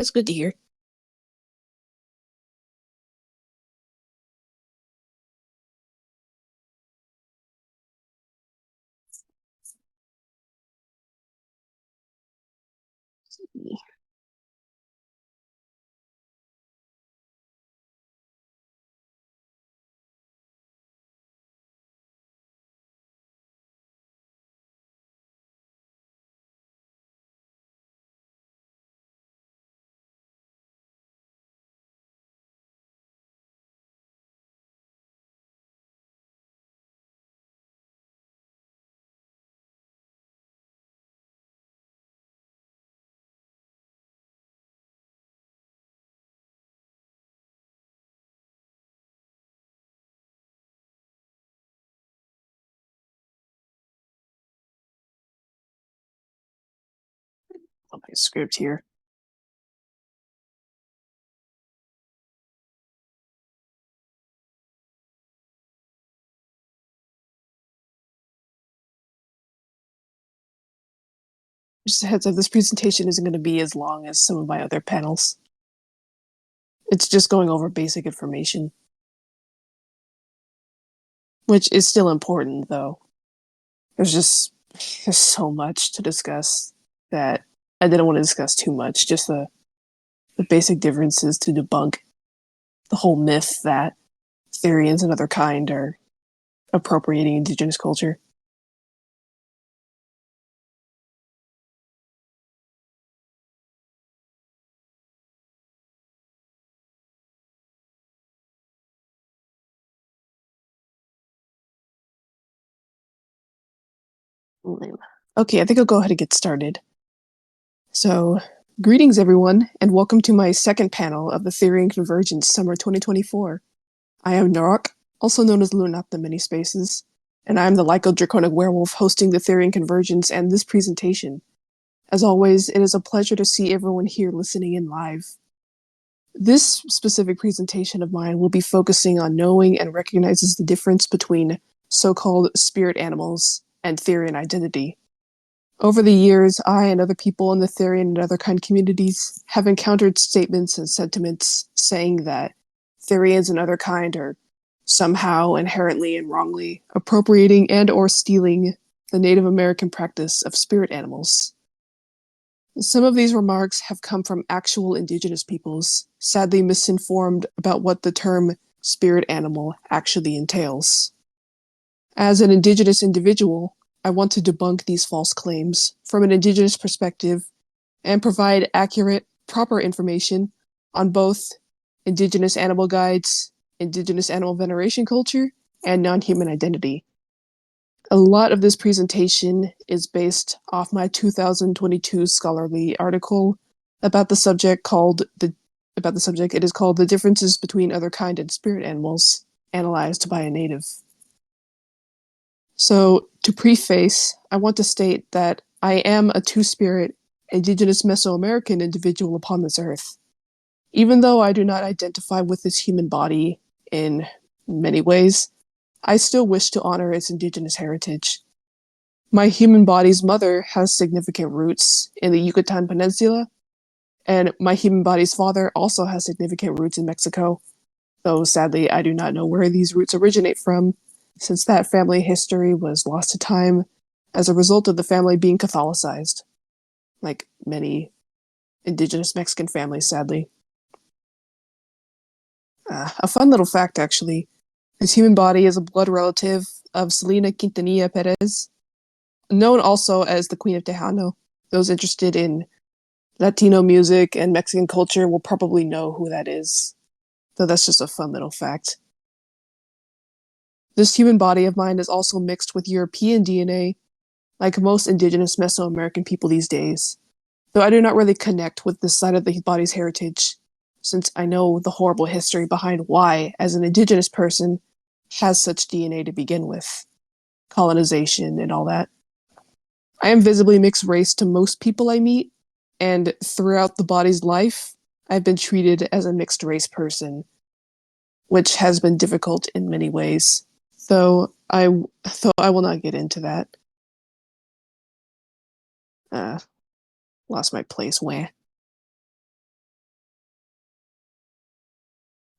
That's good to hear. On my script here. Just a heads up, this presentation isn't going to be as long as some of my other panels. It's just going over basic information, which is still important, though. There's so much to discuss that I didn't want to discuss too much. Just the basic differences to debunk the whole myth that Therians and otherkind are appropriating indigenous culture. Okay, I think I'll go ahead and get started. So, greetings everyone, and welcome to my second panel of the Therian Convergence Summer 2024. I am Naauurraauukk, also known as Luunaathh in many spaces, and I am the Lyco-Draconic Werewolf hosting the Therian Convergence and this presentation. As always, it is a pleasure to see everyone here listening in live. This specific presentation of mine will be focusing on knowing and recognizes the difference between so-called spirit animals and Therian identity. Over the years, I and other people in the Therian and otherkind communities have encountered statements and sentiments saying that Therians and otherkind are somehow inherently and wrongly appropriating and or stealing the Native American practice of spirit animals. Some of these remarks have come from actual indigenous peoples, sadly misinformed about what the term spirit animal actually entails. As an indigenous individual, I want to debunk these false claims from an indigenous perspective and provide accurate, proper information on both indigenous animal guides, indigenous animal veneration culture, and non-human identity. A lot of this presentation is based off my 2022 scholarly article about the subject. It is called "The Differences Between Otherkind and Spirit Animals," analyzed by a native. So, to preface, I want to state that I am a two-spirit, indigenous Mesoamerican individual upon this earth. Even though I do not identify with this human body in many ways, I still wish to honor its indigenous heritage. My human body's mother has significant roots in the Yucatan Peninsula, and my human body's father also has significant roots in Mexico, though sadly I do not know where these roots originate from, since that family history was lost to time as a result of the family being Catholicized, like many indigenous Mexican families, sadly. A fun little fact, actually. His human body is a blood relative of Selena Quintanilla Perez, known also as the Queen of Tejano. Those interested in Latino music and Mexican culture will probably know who that is, though that's just a fun little fact. This human body of mine is also mixed with European DNA, like most indigenous Mesoamerican people these days, though I do not really connect with this side of the body's heritage, since I know the horrible history behind why, as an indigenous person, has such DNA to begin with. Colonization and all that. I am visibly mixed race to most people I meet, and throughout the body's life, I've been treated as a mixed race person, which has been difficult in many ways. Though I will not get into that. Lost my place. Where?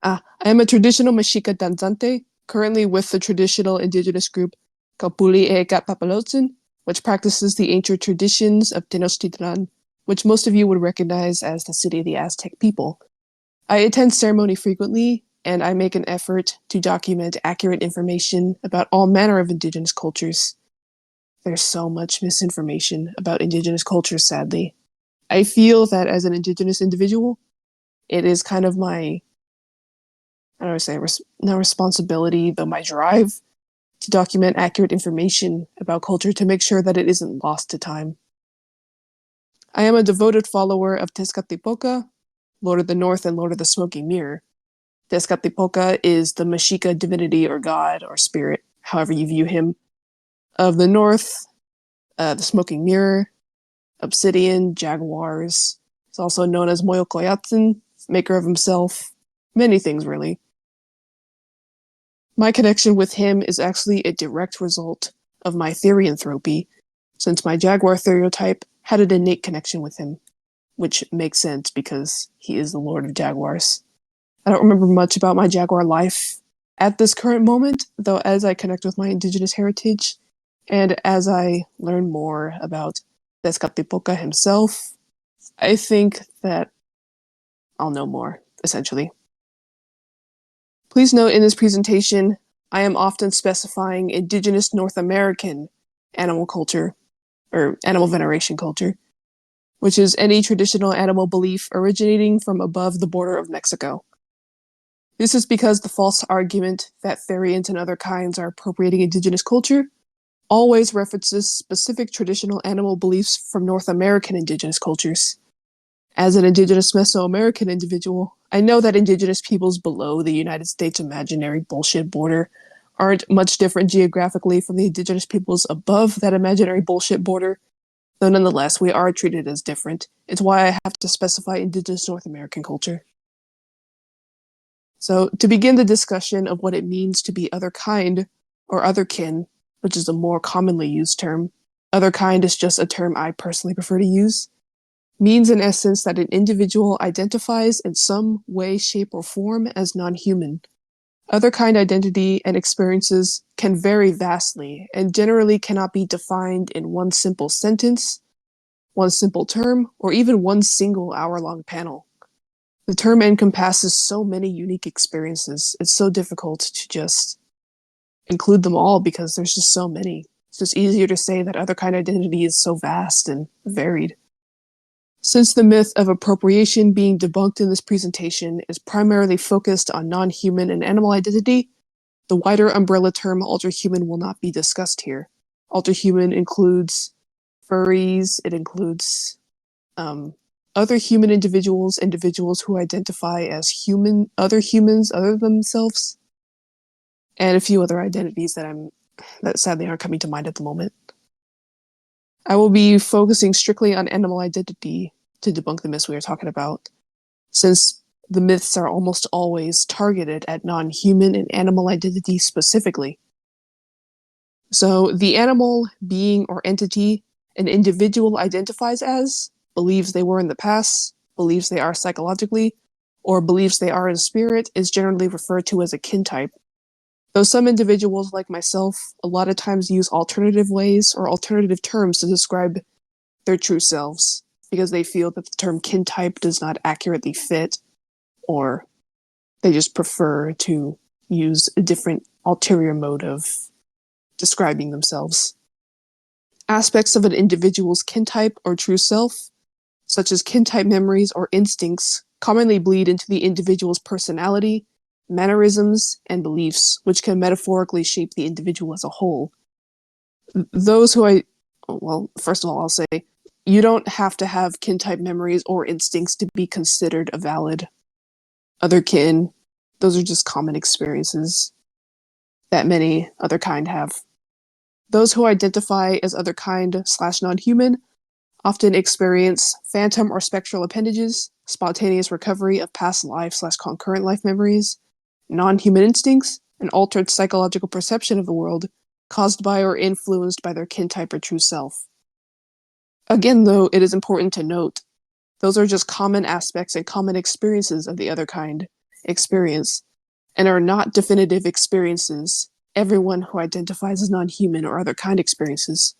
I am a traditional Mexica danzante, currently with the traditional indigenous group Kapuli e Kapapalotzin, which practices the ancient traditions of Tenochtitlan, which most of you would recognize as the city of the Aztec people. I attend ceremony frequently, and I make an effort to document accurate information about all manner of indigenous cultures. There's so much misinformation about indigenous cultures, sadly. I feel that as an indigenous individual, it is kind of my, I don't say, not responsibility, though my drive to document accurate information about culture to make sure that it isn't lost to time. I am a devoted follower of Tezcatlipoca, Lord of the North and Lord of the Smoking Mirror. Tezcatlipoca is the Mexica divinity or god or spirit, however you view him, of the North, the Smoking Mirror, obsidian, jaguars. He's also known as Moyokoyatzin, maker of himself, many things really. My connection with him is actually a direct result of my therianthropy, since my jaguar theriotype had an innate connection with him, which makes sense because he is the lord of jaguars. I don't remember much about my jaguar life at this current moment, though as I connect with my indigenous heritage, and as I learn more about Tezcatlipoca himself, I think that I'll know more, essentially. Please note in this presentation, I am often specifying indigenous North American animal culture, or animal veneration culture, which is any traditional animal belief originating from above the border of Mexico. This is because the false argument that Therians and other kinds are appropriating indigenous culture always references specific traditional animal beliefs from North American indigenous cultures. As an indigenous Mesoamerican individual, I know that indigenous peoples below the United States imaginary bullshit border aren't much different geographically from the indigenous peoples above that imaginary bullshit border, though nonetheless we are treated as different. It's why I have to specify indigenous North American culture. So, to begin the discussion of what it means to be otherkind or otherkin, which is a more commonly used term, otherkind is just a term I personally prefer to use, means in essence that an individual identifies in some way, shape, or form as non-human. Otherkind identity and experiences can vary vastly and generally cannot be defined in one simple sentence, one simple term, or even one single hour-long panel. The term encompasses so many unique experiences, it's so difficult to just include them all because there's just so many. It's just easier to say that otherkind identity is so vast and varied. Since the myth of appropriation being debunked in this presentation is primarily focused on non-human and animal identity, the wider umbrella term alterhuman will not be discussed here. Alterhuman includes furries, it includes other human individuals, individuals who identify as human, other humans other than themselves, and a few other identities that sadly aren't coming to mind at the moment. I will be focusing strictly on animal identity to debunk the myths we are talking about, since the myths are almost always targeted at non-human and animal identity specifically. So the animal, being, or entity an individual identifies as, believes they were in the past, believes they are psychologically, or believes they are in spirit is generally referred to as a kin type. Though some individuals, like myself, a lot of times use alternative ways or alternative terms to describe their true selves, because they feel that the term kin type does not accurately fit, or they just prefer to use a different ulterior mode of describing themselves. Aspects of an individual's kin type or true self, such as kin type memories or instincts, commonly bleed into the individual's personality, mannerisms, and beliefs, which can metaphorically shape the individual as a whole. Those who first of all, I'll say, you don't have to have kin type memories or instincts to be considered a valid otherkin. Those are just common experiences that many otherkind have. Those who identify as otherkind/non-human often experience phantom or spectral appendages, spontaneous recovery of past life/concurrent life memories, non-human instincts, and altered psychological perception of the world caused by or influenced by their kin type or true self. Again, though, it is important to note, those are just common aspects and common experiences of the other kind. experience and are not definitive experiences everyone who identifies as non-human or other kind experiences.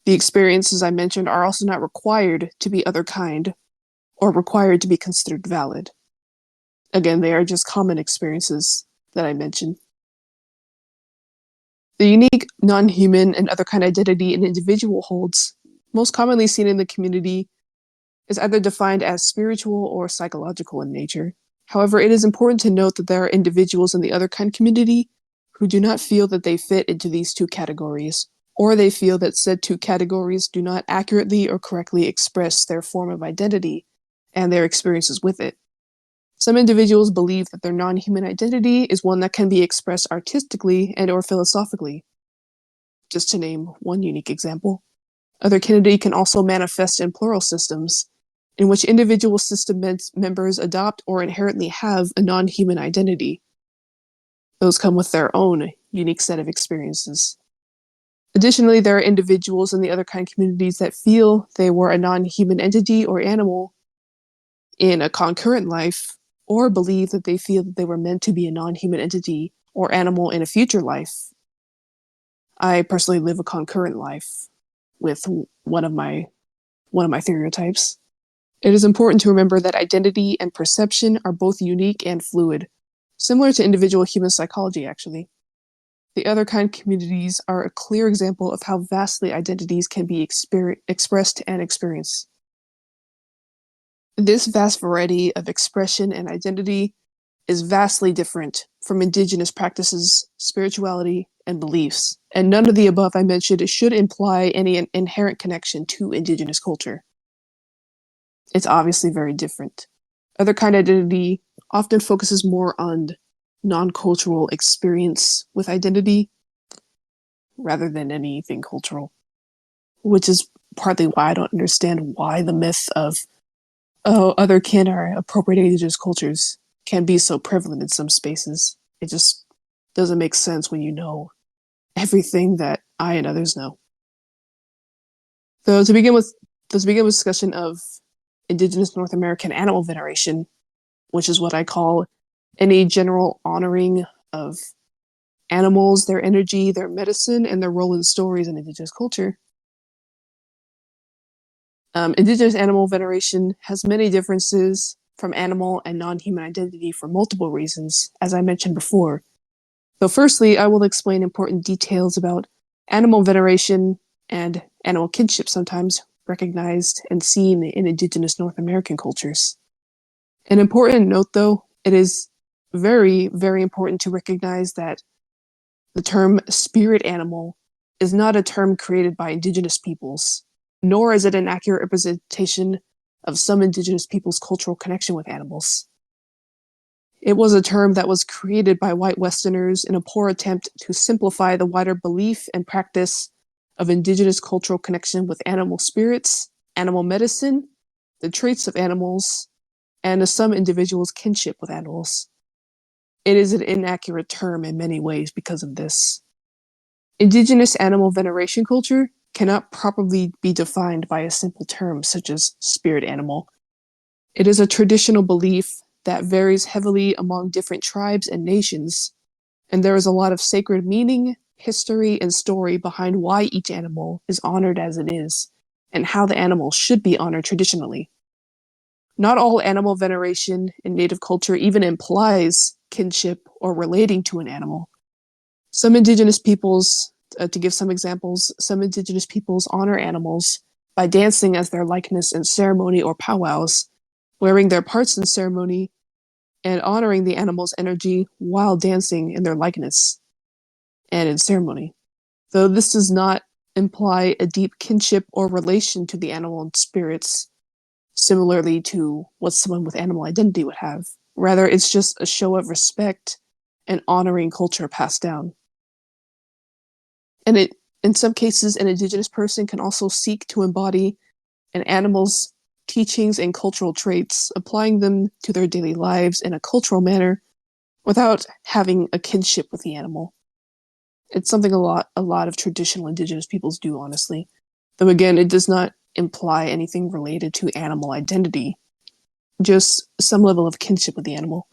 The experiences I mentioned are also not required to be other kind or required to be considered valid. Again, they are just common experiences that I mentioned. The unique non-human and other kind identity an individual holds, most commonly seen in the community, is either defined as spiritual or psychological in nature. However, it is important to note that there are individuals in the other kind community who do not feel that they fit into these two categories, or they feel that said two categories do not accurately or correctly express their form of identity and their experiences with it. Some individuals believe that their non-human identity is one that can be expressed artistically and or philosophically, just to name one unique example. Otherkinity can also manifest in plural systems, in which individual system members adopt or inherently have a non-human identity. Those come with their own unique set of experiences. Additionally, there are individuals in the other kind communities that feel they were a non-human entity or animal in a concurrent life, or believe that they feel that they were meant to be a non-human entity or animal in a future life. I personally live a concurrent life with one of my stereotypes. It is important to remember that identity and perception are both unique and fluid, similar to individual human psychology, actually. The other kind communities are a clear example of how vastly identities can be expressed and experienced. This vast variety of expression and identity is vastly different from indigenous practices, spirituality, and beliefs, and none of the above I mentioned should imply any inherent connection to indigenous culture. It's obviously very different. Other kind identity often focuses more on non-cultural experience with identity rather than anything cultural, which is partly why I don't understand why the myth of other kin are appropriating indigenous cultures can be so prevalent in some spaces. It just doesn't make sense when you know everything that I and others know. So to begin with discussion of indigenous North American animal veneration, which is what I call any general honoring of animals, their energy, their medicine, and their role in stories in indigenous culture. Indigenous animal veneration has many differences from animal and non-human identity for multiple reasons, as I mentioned before. So firstly, I will explain important details about animal veneration and animal kinship, sometimes recognized and seen in indigenous North American cultures. An important note, though, it is very, very important to recognize that the term spirit animal is not a term created by indigenous peoples, nor is it an accurate representation of some indigenous peoples' cultural connection with animals. It was a term that was created by white Westerners in a poor attempt to simplify the wider belief and practice of indigenous cultural connection with animal spirits, animal medicine, the traits of animals, and some individuals' kinship with animals. It is an inaccurate term in many ways because of this. Indigenous animal veneration culture cannot properly be defined by a simple term such as spirit animal. It is a traditional belief that varies heavily among different tribes and nations, and there is a lot of sacred meaning, history, and story behind why each animal is honored as it is, and how the animal should be honored traditionally. Not all animal veneration in native culture even implies kinship or relating to an animal. Some indigenous peoples, to give some examples, some indigenous peoples honor animals by dancing as their likeness in ceremony or powwows, wearing their parts in ceremony, and honoring the animal's energy while dancing in their likeness and in ceremony. Though this does not imply a deep kinship or relation to the animal and spirits, similarly to what someone with animal identity would have. Rather, it's just a show of respect and honoring culture passed down. And in some cases, an indigenous person can also seek to embody an animal's teachings and cultural traits, applying them to their daily lives in a cultural manner without having a kinship with the animal. It's something a lot of traditional indigenous peoples do, honestly. Though again, it does not imply anything related to animal identity, just some level of kinship with the animal.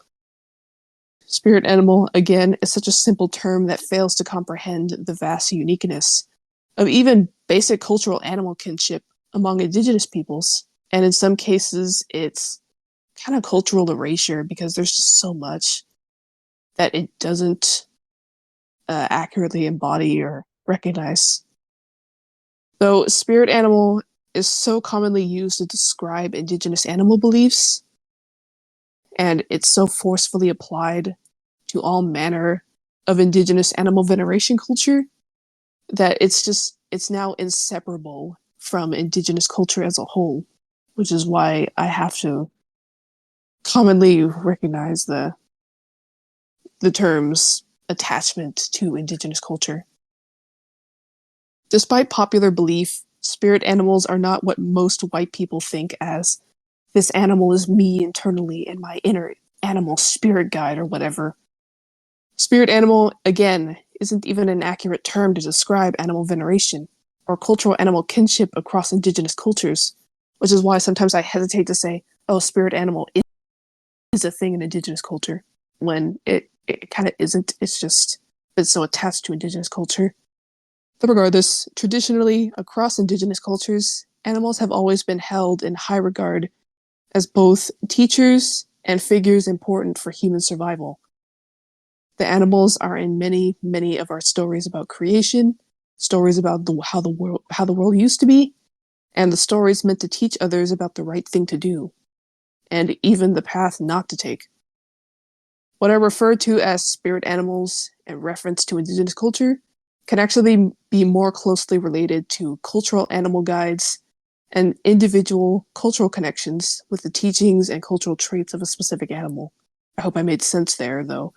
Spirit animal, again, is such a simple term that fails to comprehend the vast uniqueness of even basic cultural animal kinship among indigenous peoples. And in some cases, it's kind of cultural erasure because there's just so much that it doesn't accurately embody or recognize. Though spirit animal is so commonly used to describe indigenous animal beliefs, and it's so forcefully applied to all manner of indigenous animal veneration culture, that it's now inseparable from indigenous culture as a whole, which is why I have to commonly recognize the term's attachment to indigenous culture. Despite popular belief, spirit animals are not what most white people think as this animal is me internally and my inner animal spirit guide or whatever. Spirit animal, again, isn't even an accurate term to describe animal veneration or cultural animal kinship across indigenous cultures, which is why sometimes I hesitate to say, oh, spirit animal is a thing in indigenous culture, when it kind of isn't. It's just been so attached to indigenous culture. But regardless, traditionally, across indigenous cultures, animals have always been held in high regard as both teachers and figures important for human survival. The animals are in many, many of our stories about creation, stories about how the world used to be, and the stories meant to teach others about the right thing to do, and even the path not to take. What I refer to as spirit animals in reference to indigenous culture can actually be more closely related to cultural animal guides and individual cultural connections with the teachings and cultural traits of a specific animal. I hope I made sense there, though.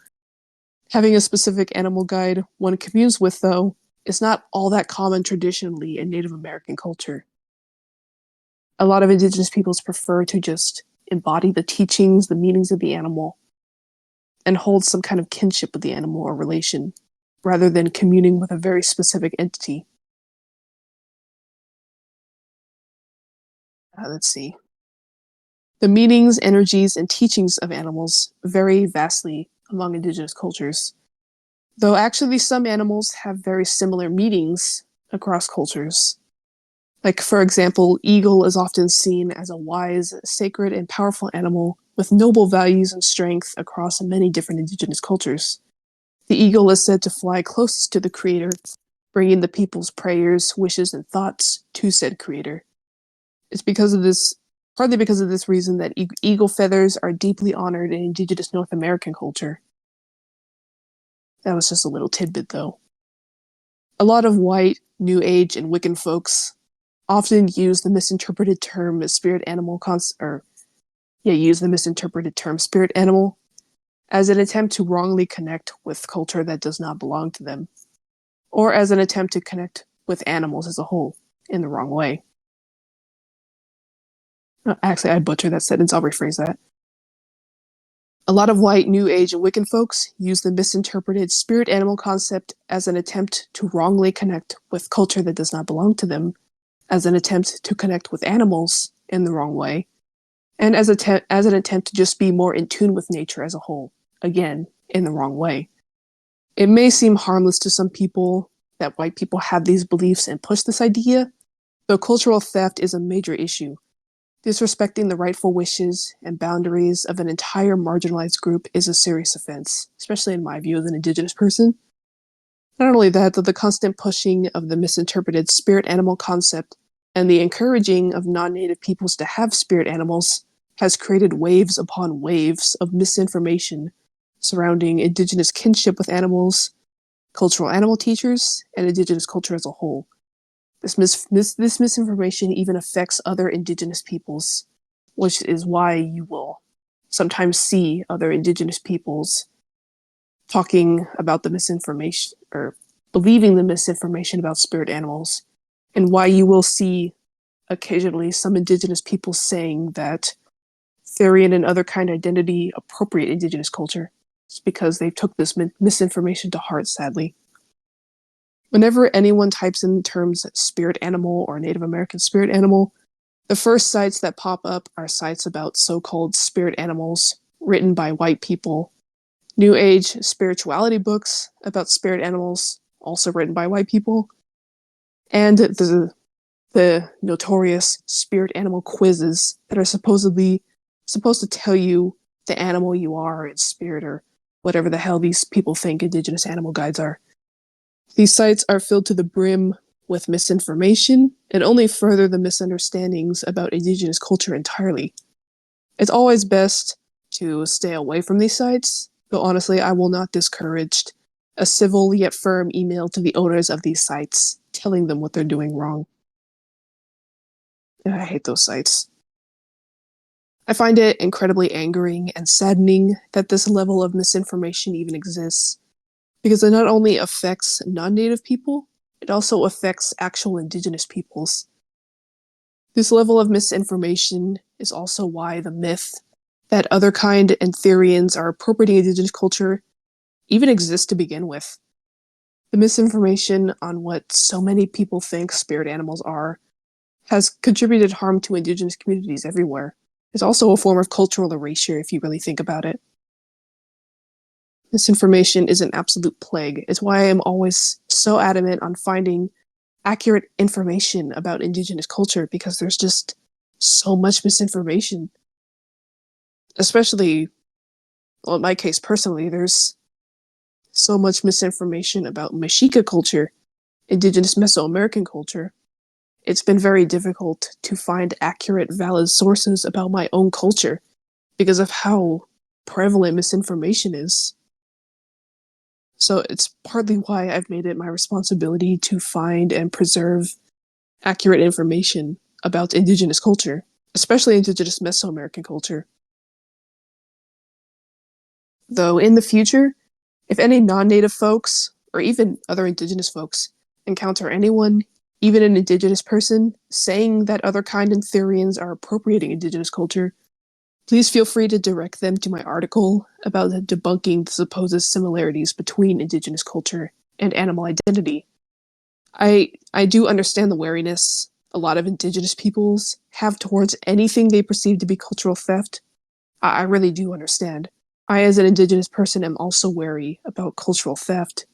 Having a specific animal guide one communes with, though, is not all that common traditionally in Native American culture. A lot of indigenous peoples prefer to just embody the teachings, the meanings of the animal, and hold some kind of kinship with the animal or relation, rather than communing with a very specific entity. Let's see. The meanings, energies, and teachings of animals vary vastly among indigenous cultures, though actually some animals have very similar meanings across cultures. Like, for example, eagle is often seen as a wise, sacred, and powerful animal with noble values and strength across many different indigenous cultures. The eagle is said to fly closest to the creator, bringing the people's prayers, wishes, and thoughts to said creator. It's partly because of this reason that eagle feathers are deeply honored in indigenous North American culture. That was just a little tidbit, though. A lot of white, New Age, and Wiccan folks often use the misinterpreted term spirit animal spirit animal as an attempt to wrongly connect with culture that does not belong to them, or as an attempt to connect with animals as a whole in the wrong way. Actually, I butchered that sentence. I'll rephrase that. A lot of white, New Age, and Wiccan folks use the misinterpreted spirit animal concept as an attempt to wrongly connect with culture that does not belong to them, as an attempt to connect with animals in the wrong way, and as an attempt to just be more in tune with nature as a whole, again, in the wrong way. It may seem harmless to some people that white people have these beliefs and push this idea, though cultural theft is a major issue. Disrespecting the rightful wishes and boundaries of an entire marginalized group is a serious offense, especially in my view as an indigenous person. Not only that, but the constant pushing of the misinterpreted spirit animal concept and the encouraging of non-native peoples to have spirit animals has created waves upon waves of misinformation surrounding indigenous kinship with animals, cultural animal teachers, and indigenous culture as a whole. This misinformation even affects other indigenous peoples, which is why you will sometimes see other indigenous peoples talking about the misinformation or believing the misinformation about spirit animals, and why you will see occasionally some indigenous people saying that Therian and Otherkind identity appropriate indigenous culture. It's because they took this misinformation to heart, sadly. Whenever anyone types in terms spirit animal or Native American spirit animal, the first sites that pop up are sites about so-called spirit animals written by white people, New Age spirituality books about spirit animals, also written by white people, and the notorious spirit animal quizzes that are supposed to tell you the animal you are in spirit, or whatever the hell these people think indigenous animal guides are. These sites are filled to the brim with misinformation and only further the misunderstandings about indigenous culture entirely. It's always best to stay away from these sites, but honestly, I will not discourage a civil yet firm email to the owners of these sites telling them what they're doing wrong. I hate those sites. I find it incredibly angering and saddening that this level of misinformation even exists, because it not only affects non-native people, it also affects actual indigenous peoples. This level of misinformation is also why the myth that Otherkind and Therians are appropriating indigenous culture even exists to begin with. The misinformation on what so many people think spirit animals are has contributed harm to indigenous communities everywhere. It's also a form of cultural erasure if you really think about it. Misinformation is an absolute plague. It's why I am always so adamant on finding accurate information about indigenous culture, because there's just so much misinformation. Especially, well, in my case personally, there's so much misinformation about Mexica culture, indigenous Mesoamerican culture. It's been very difficult to find accurate, valid sources about my own culture because of how prevalent misinformation is. So it's partly why I've made it my responsibility to find and preserve accurate information about indigenous culture, especially indigenous Mesoamerican culture. Though in the future, if any non-native folks, or even other indigenous folks, encounter anyone, even an indigenous person, saying that Otherkind and Therians are appropriating indigenous culture, please feel free to direct them to my article about debunking the supposed similarities between indigenous culture and animal identity. I do understand the wariness a lot of indigenous peoples have towards anything they perceive to be cultural theft. I really do understand. I, as an indigenous person, am also wary about cultural theft.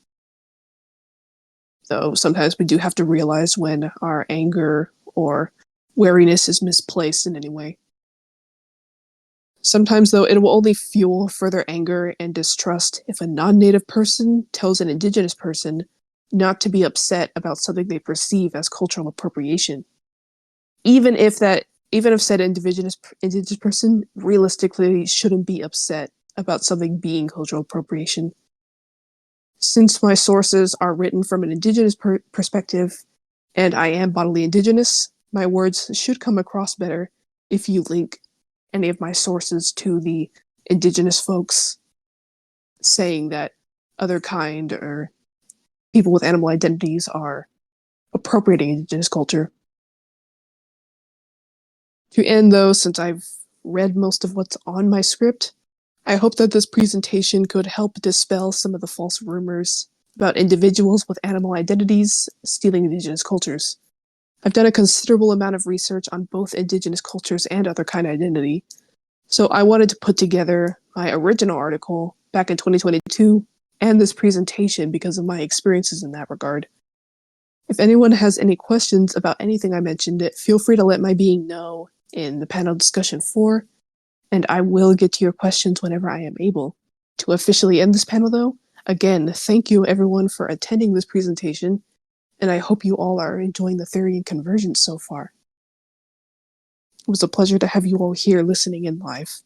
Though sometimes we do have to realize when our anger or wariness is misplaced in any way. Sometimes, though, it will only fuel further anger and distrust if a non-native person tells an indigenous person not to be upset about something they perceive as cultural appropriation. Even if said indigenous person realistically shouldn't be upset about something being cultural appropriation. Since my sources are written from an indigenous perspective, and I am bodily indigenous, my words should come across better if you link any of my sources to the indigenous folks saying that Otherkind or people with animal identities are appropriating indigenous culture. To end, though, since I've read most of what's on my script, I hope that this presentation could help dispel some of the false rumors about individuals with animal identities stealing indigenous cultures. I've done a considerable amount of research on both indigenous cultures and Otherkind identity, so I wanted to put together my original article back in 2022 and this presentation because of my experiences in that regard. If anyone has any questions about anything I mentioned, feel free to let my being know in the panel discussion 4, and I will get to your questions whenever I am able. To officially end this panel, though, again, thank you everyone for attending this presentation, and I hope you all are enjoying the Therian Convergence so far. It was a pleasure to have you all here listening in live.